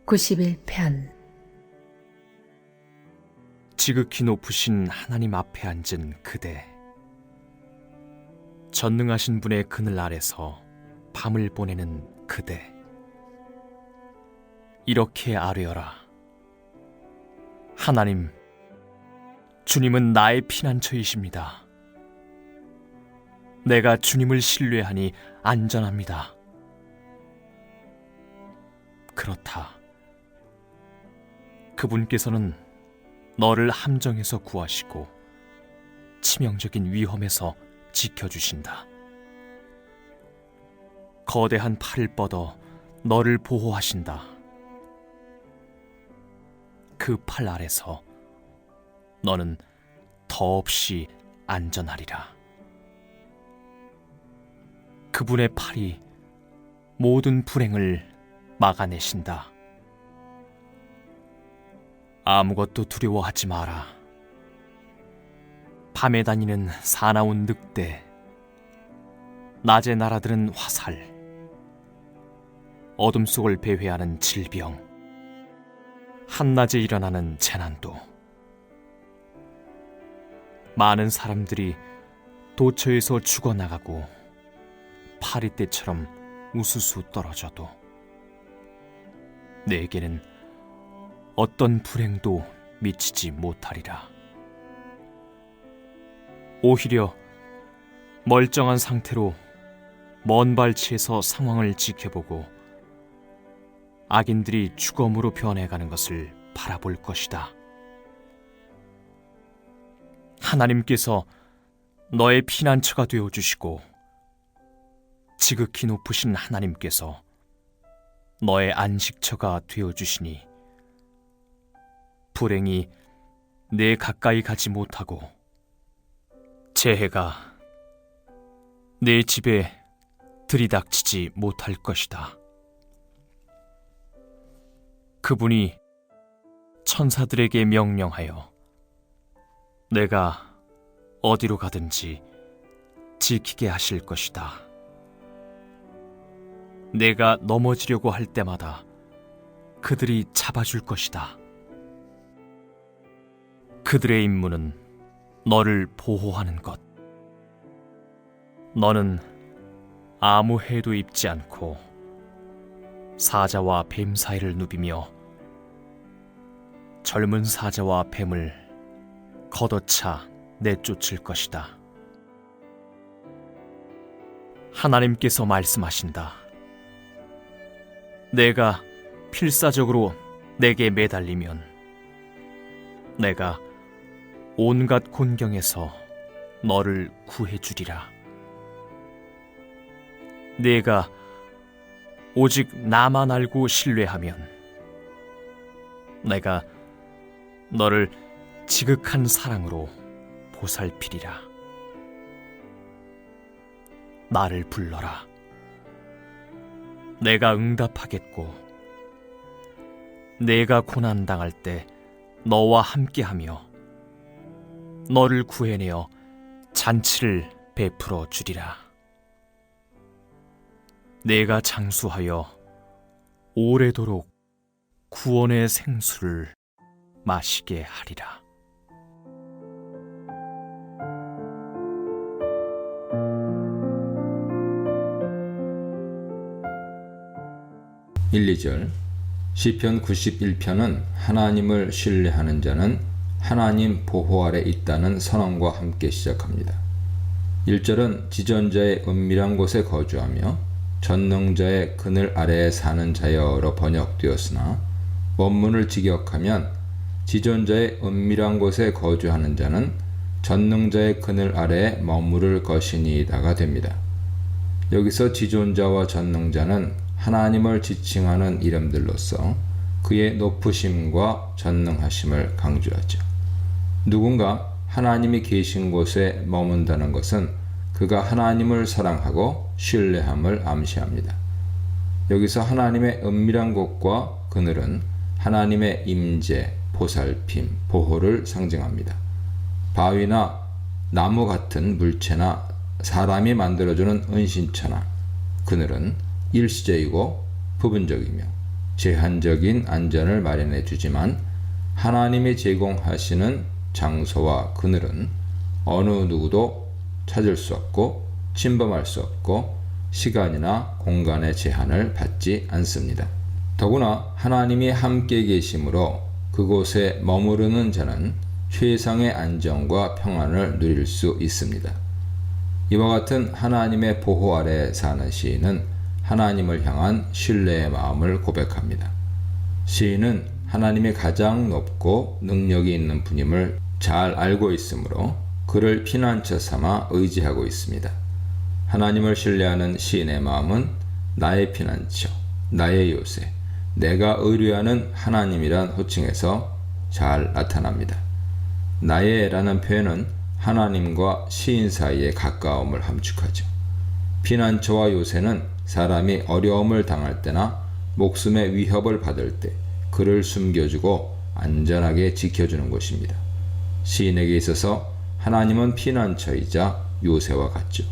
91편. 지극히 높으신 하나님 앞에 앉은 그대, 전능하신 분의 그늘 아래서 밤을 보내는 그대, 이렇게 아뢰어라. 하나님, 주님은 나의 피난처이십니다. 내가 주님을 신뢰하니 안전합니다. 그렇다. 그분께서는 너를 함정에서 구하시고 치명적인 위험에서 지켜주신다. 거대한 팔을 뻗어 너를 보호하신다. 그 팔 아래서 너는 더없이 안전하리라. 그분의 팔이 모든 불행을 막아내신다. 아무것도 두려워하지 마라. 밤에 다니는 사나운 늑대, 낮에 날아드는 화살, 어둠 속을 배회하는 질병, 한낮에 일어나는 재난도. 많은 사람들이 도처에서 죽어나가고 파리떼처럼 우수수 떨어져도 내게는 어떤 불행도 미치지 못하리라. 오히려 멀쩡한 상태로 먼 발치에서 상황을 지켜보고 악인들이 죽음으로 변해가는 것을 바라볼 것이다. 하나님께서 너의 피난처가 되어주시고 지극히 높으신 하나님께서 너의 안식처가 되어주시니 불행이 내 가까이 가지 못하고 재해가 내 집에 들이닥치지 못할 것이다. 그분이 천사들에게 명령하여 내가 어디로 가든지 지키게 하실 것이다. 내가 넘어지려고 할 때마다 그들이 잡아줄 것이다. 그들의 임무는 너를 보호하는 것. 너는 아무 해도 입지 않고 사자와 뱀 사이를 누비며 젊은 사자와 뱀을 걷어차 내쫓을 것이다. 하나님께서 말씀하신다. 내가 필사적으로 내게 매달리면 내가 온갖 곤경에서 너를 구해주리라. 내가 오직 나만 알고 신뢰하면 내가 너를 지극한 사랑으로 보살피리라. 나를 불러라. 내가 응답하겠고 내가 고난당할 때 너와 함께하며 너를 구해내어 잔치를 베풀어 주리라. 내가 장수하여 오래도록 구원의 생수를 마시게 하리라. (1, 2절) 시편 91편은 하나님을 신뢰하는 자는 하나님 보호 아래 있다는 선언과 함께 시작합니다. 1절은 지존자의 은밀한 곳에 거주하며 전능자의 그늘 아래에 사는 자여로 번역되었으나 원문을 직역하면 지존자의 은밀한 곳에 거주하는 자는 전능자의 그늘 아래에 머무를 것이니이다가 됩니다. 여기서 지존자와 전능자는 하나님을 지칭하는 이름들로서 그의 높으심과 전능하심을 강조하죠. 누군가 하나님이 계신 곳에 머문다는 것은 그가 하나님을 사랑하고 신뢰함을 암시합니다. 여기서 하나님의 은밀한 곳과 그늘은 하나님의 임재, 보살핌, 보호를 상징합니다. 바위나 나무 같은 물체나 사람이 만들어주는 은신처나 그늘은 일시적이고 부분적이며 제한적인 안전을 마련해 주지만 하나님이 제공하시는 장소와 그늘은 어느 누구도 찾을 수 없고 침범할 수 없고 시간이나 공간의 제한을 받지 않습니다. 더구나 하나님이 함께 계심으로 그곳에 머무르는 자는 최상의 안정과 평안을 누릴 수 있습니다. 이와 같은 하나님의 보호 아래 사는 시인은 하나님을 향한 신뢰의 마음을 고백합니다. 시인은 하나님이 가장 높고 능력이 있는 분임을 잘 알고 있으므로 그를 피난처 삼아 의지하고 있습니다. 하나님을 신뢰하는 시인의 마음은 나의 피난처, 나의 요새, 내가 의뢰하는 하나님이란 호칭에서 잘 나타납니다. 나의 라는 표현은 하나님과 시인 사이의 가까움을 함축하죠. 피난처와 요새는 사람이 어려움을 당할 때나 목숨의 위협을 받을 때 그를 숨겨주고 안전하게 지켜주는 곳입니다. 시인에게 있어서 하나님은 피난처이자 요새와 같죠.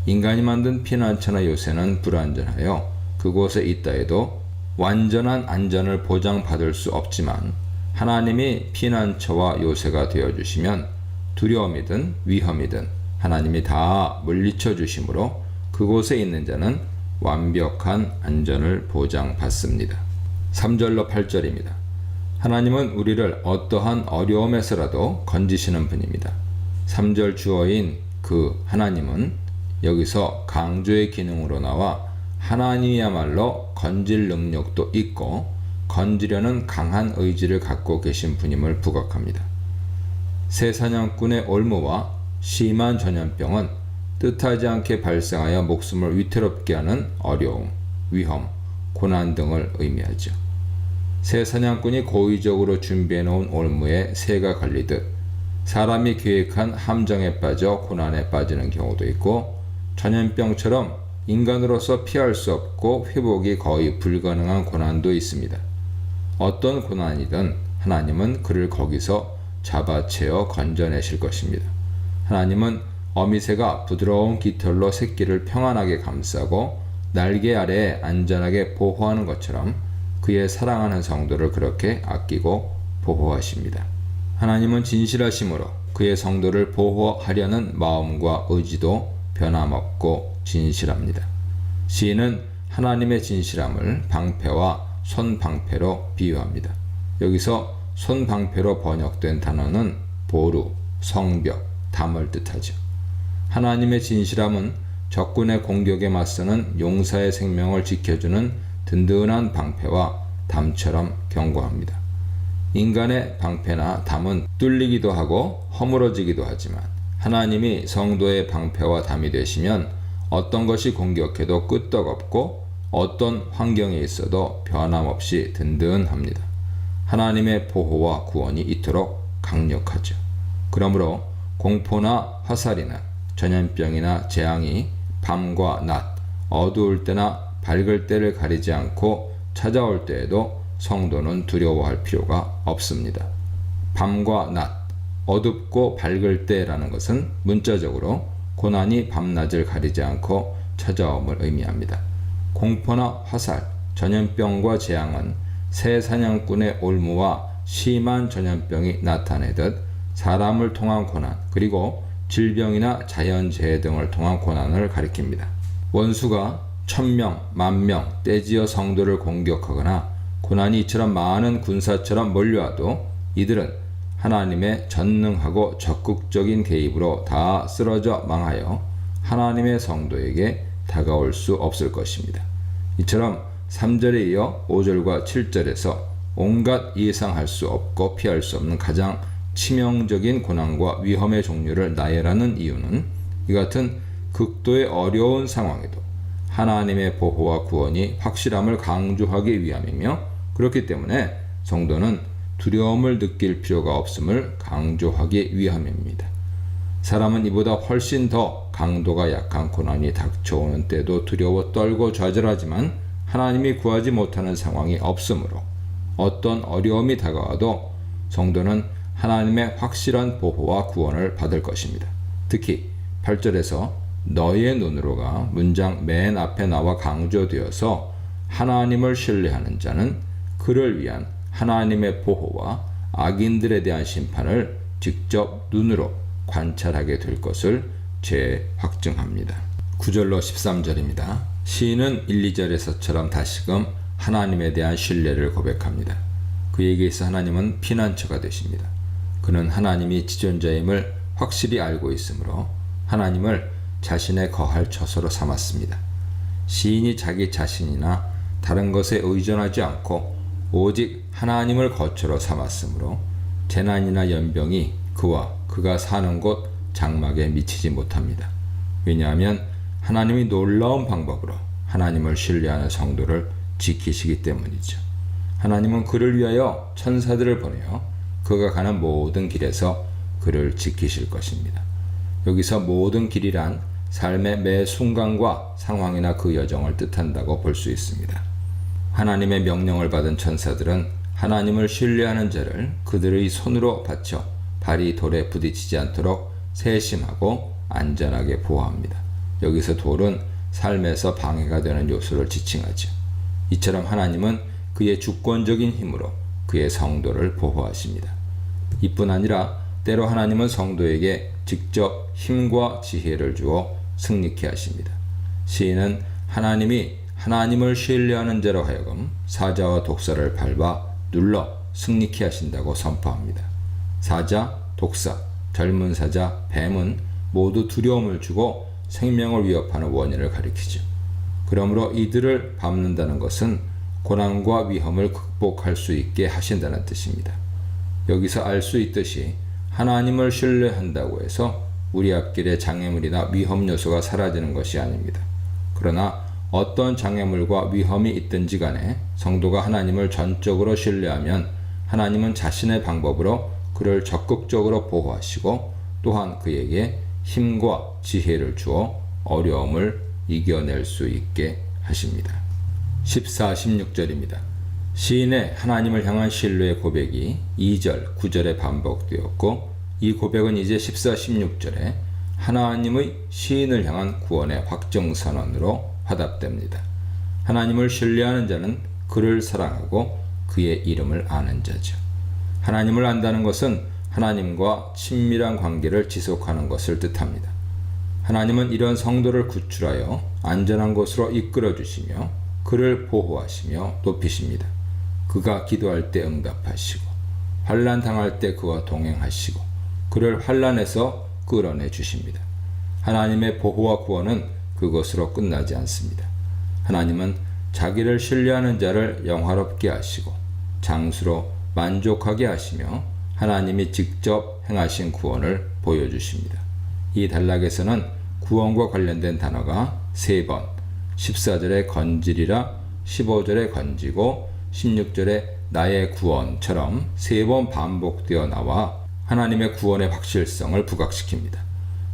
인간이 만든 피난처나 요새는 불안전하여 그곳에 있다 해도 완전한 안전을 보장받을 수 없지만 하나님이 피난처와 요새가 되어주시면 두려움이든 위험이든 하나님이 다 물리쳐 주심으로 그곳에 있는 자는 완벽한 안전을 보장받습니다. 3절로 8절입니다. 하나님은 우리를 어떠한 어려움에서라도 건지시는 분입니다. 3절 주어인 그 하나님은 여기서 강조의 기능으로 나와 하나님이야말로 건질 능력도 있고 건지려는 강한 의지를 갖고 계신 분임을 부각합니다. 새 사냥꾼의 올무와 심한 전염병은 뜻하지 않게 발생하여 목숨을 위태롭게 하는 어려움, 위험, 고난 등을 의미하죠. 새 사냥꾼이 고의적으로 준비해 놓은 올무에 새가 걸리듯 사람이 계획한 함정에 빠져 고난에 빠지는 경우도 있고 전염병처럼 인간으로서 피할 수 없고 회복이 거의 불가능한 고난도 있습니다. 어떤 고난이든 하나님은 그를 거기서 잡아채어 건져내실 것입니다. 하나님은 어미새가 부드러운 깃털로 새끼를 평안하게 감싸고 날개 아래에 안전하게 보호하는 것처럼 그의 사랑하는 성도를 그렇게 아끼고 보호하십니다. 하나님은 진실하심으로 그의 성도를 보호하려는 마음과 의지도 변함없고 진실합니다. 시인은 하나님의 진실함을 방패와 손방패로 비유합니다. 여기서 손방패로 번역된 단어는 보루, 성벽, 담을 뜻하죠. 하나님의 진실함은 적군의 공격에 맞서는 용사의 생명을 지켜주는 든든한 방패와 담처럼 견고합니다. 인간의 방패나 담은 뚫리기도 하고 허물어지기도 하지만 하나님이 성도의 방패와 담이 되시면 어떤 것이 공격해도 끄떡없고 어떤 환경에 있어도 변함없이 든든합니다. 하나님의 보호와 구원이 이토록 강력하죠. 그러므로 공포나 화살이나 전염병이나 재앙이 밤과 낮, 어두울 때나 밝을 때를 가리지 않고 찾아올 때에도 성도는 두려워할 필요가 없습니다. 밤과 낮, 어둡고 밝을 때라는 것은 문자적으로 고난이 밤낮을 가리지 않고 찾아옴을 의미합니다. 공포나 화살, 전염병과 재앙은 새 사냥꾼의 올무와 심한 전염병이 나타내듯 사람을 통한 고난, 그리고 질병이나 자연재해 등을 통한 고난을 가리킵니다. 원수가 1000명, 10,000명 떼지어 성도를 공격하거나 고난이 이처럼 많은 군사처럼 몰려와도 이들은 하나님의 전능하고 적극적인 개입으로 다 쓰러져 망하여 하나님의 성도에게 다가올 수 없을 것입니다. 이처럼 3절에 이어 5절과 7절에서 온갖 예상할 수 없고 피할 수 없는 가장 치명적인 고난과 위험의 종류를 나열하는 이유는 이 같은 극도의 어려운 상황에도 하나님의 보호와 구원이 확실함을 강조하기 위함이며, 그렇기 때문에 성도는 두려움을 느낄 필요가 없음을 강조하기 위함입니다. 사람은 이보다 훨씬 더 강도가 약한 고난이 닥쳐오는 때도 두려워 떨고 좌절하지만 하나님이 구하지 못하는 상황이 없으므로 어떤 어려움이 다가와도 성도는 하나님의 확실한 보호와 구원을 받을 것입니다. 특히 8절에서 너의 눈으로가 문장 맨 앞에 나와 강조되어서 하나님을 신뢰하는 자는 그를 위한 하나님의 보호와 악인들에 대한 심판을 직접 눈으로 관찰하게 될 것을 재확증합니다. 9절로 13절입니다. 시인은 1, 2절에서처럼 다시금 하나님에 대한 신뢰를 고백합니다. 그에게 있어 하나님은 피난처가 되십니다. 그는 하나님이 지존자임을 확실히 알고 있으므로 하나님을 자신의 거할 처소로 삼았습니다. 시인이 자기 자신이나 다른 것에 의존하지 않고 오직 하나님을 거처로 삼았으므로 재난이나 연병이 그와 그가 사는 곳 장막에 미치지 못합니다. 왜냐하면 하나님이 놀라운 방법으로 하나님을 신뢰하는 성도를 지키시기 때문이죠. 하나님은 그를 위하여 천사들을 보내어 그가 가는 모든 길에서 그를 지키실 것입니다. 여기서 모든 길이란 삶의 매 순간과 상황이나 그 여정을 뜻한다고 볼 수 있습니다. 하나님의 명령을 받은 천사들은 하나님을 신뢰하는 자를 그들의 손으로 받쳐 발이 돌에 부딪히지 않도록 세심하고 안전하게 보호합니다. 여기서 돌은 삶에서 방해가 되는 요소를 지칭하죠. 이처럼 하나님은 그의 주권적인 힘으로 그의 성도를 보호하십니다. 이뿐 아니라 때로 하나님은 성도에게 직접 힘과 지혜를 주어 승리케 하십니다. 시인은 하나님이 하나님을 신뢰하는 자로 하여금 사자와 독사를 밟아 눌러 승리케 하신다고 선포합니다. 사자, 독사, 젊은 사자, 뱀은 모두 두려움을 주고 생명을 위협하는 원인을 가리키죠. 그러므로 이들을 밟는다는 것은 고난과 위험을 극복할 수 있게 하신다는 뜻입니다. 여기서 알 수 있듯이 하나님을 신뢰한다고 해서 우리 앞길에 장애물이나 위험 요소가 사라지는 것이 아닙니다. 그러나 어떤 장애물과 위험이 있든지 간에 성도가 하나님을 전적으로 신뢰하면 하나님은 자신의 방법으로 그를 적극적으로 보호하시고 또한 그에게 힘과 지혜를 주어 어려움을 이겨낼 수 있게 하십니다. 14, 16절입니다. 시인의 하나님을 향한 신뢰의 고백이 2절, 9절에 반복되었고 이 고백은 이제 14, 16절에 하나님의 시인을 향한 구원의 확정선언으로 화답됩니다. 하나님을 신뢰하는 자는 그를 사랑하고 그의 이름을 아는 자죠. 하나님을 안다는 것은 하나님과 친밀한 관계를 지속하는 것을 뜻합니다. 하나님은 이런 성도를 구출하여 안전한 곳으로 이끌어 주시며 그를 보호하시며 높이십니다. 그가 기도할 때 응답하시고 환난 당할 때 그와 동행하시고 그를 환난에서 끌어내 주십니다. 하나님의 보호와 구원은 그것으로 끝나지 않습니다. 하나님은 자기를 신뢰하는 자를 영화롭게 하시고 장수로 만족하게 하시며 하나님이 직접 행하신 구원을 보여주십니다. 이 단락에서는 구원과 관련된 단어가 3번, 14절에 건지리라, 15절에 건지고 16절에 나의 구원처럼 3번 반복되어 나와 하나님의 구원의 확실성을 부각시킵니다.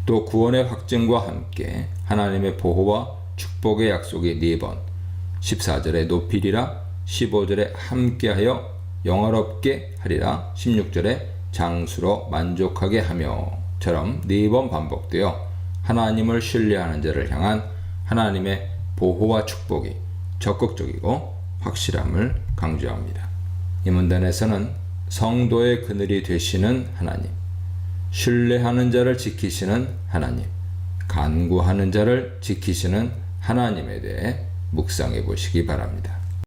또 구원의 확증과 함께 하나님의 보호와 축복의 약속이 4번, 14절에 높이리라, 15절에 함께하여 영화롭게 하리라, 16절에 장수로 만족하게 하며처럼 4번 반복되어 하나님을 신뢰하는 자를 향한 하나님의 보호와 축복이 적극적이고 확실함을 강조합니다. 이 문단에서는 성도의 그늘이 되시는 하나님, 신뢰하는 자를 지키시는 하나님, 간구하는 자를 지키시는 하나님에 대해 묵상해 보시기 바랍니다.